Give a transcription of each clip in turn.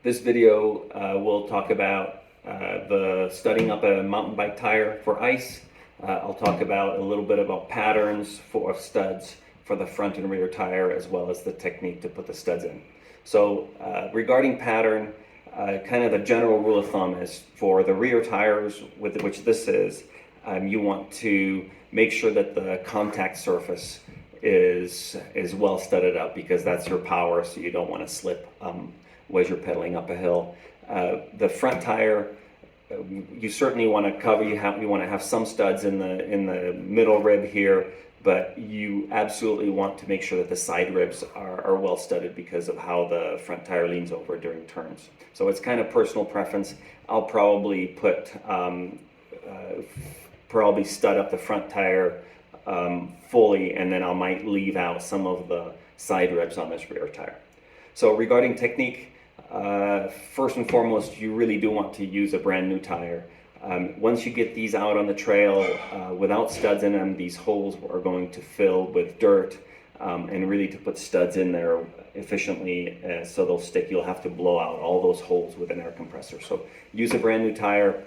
This video will talk about the studying up a mountain bike tire for ice. I'll talk about a little bit about patterns for studs for the front and rear tire, as well as the technique to put the studs in. So regarding pattern, kind of the general rule of thumb is for the rear tires, with which this is, you want to make sure that the contact surface is well studded up, because that's your power, so you don't want to slip as you're pedaling up a hill. The front tire, you certainly want to cover. You want to have some studs in the middle rib here, but you absolutely want to make sure that the side ribs are well studded because of how the front tire leans over during turns. So it's kind of personal preference. I'll probably put probably stud up the front tire fully, and then I might leave out some of the side ribs on this rear tire. So regarding technique, first and foremost, you really do want to use a brand new tire. Once you get these out on the trail without studs in them, these holes are going to fill with dirt, and really to put studs in there efficiently so they'll stick, you'll have to blow out all those holes with an air compressor. So use a brand new tire.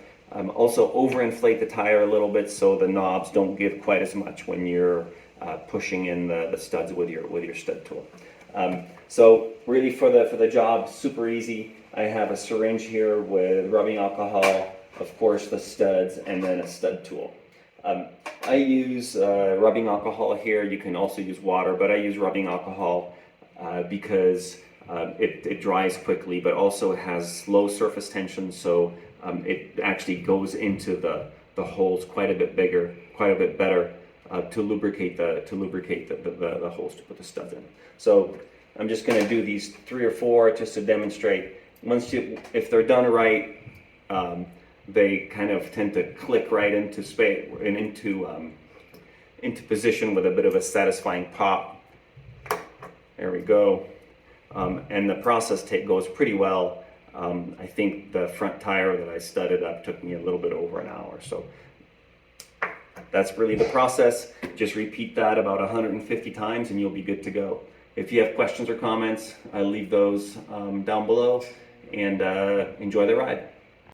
Also overinflate the tire a little bit so the knobs don't give quite as much when you're pushing in the studs with your stud tool. So really for the job, super easy. I have a syringe here with rubbing alcohol, of course the studs, and then a stud tool. I use rubbing alcohol here. You can also use water, but I use rubbing alcohol because it dries quickly, but also it has low surface tension, so it actually goes into the holes quite a bit better to lubricate the holes to put the studs in. So I'm just going to do these 3 or 4 just to demonstrate. If they're done right, they kind of tend to click right into space and into position with a bit of a satisfying pop. There we go. And the process goes pretty well. I think the front tire that I studded up took me a little bit over an hour. So that's really the process. Just repeat that about 150 times and you'll be good to go. If you have questions or comments, I'll leave those down below, and enjoy the ride.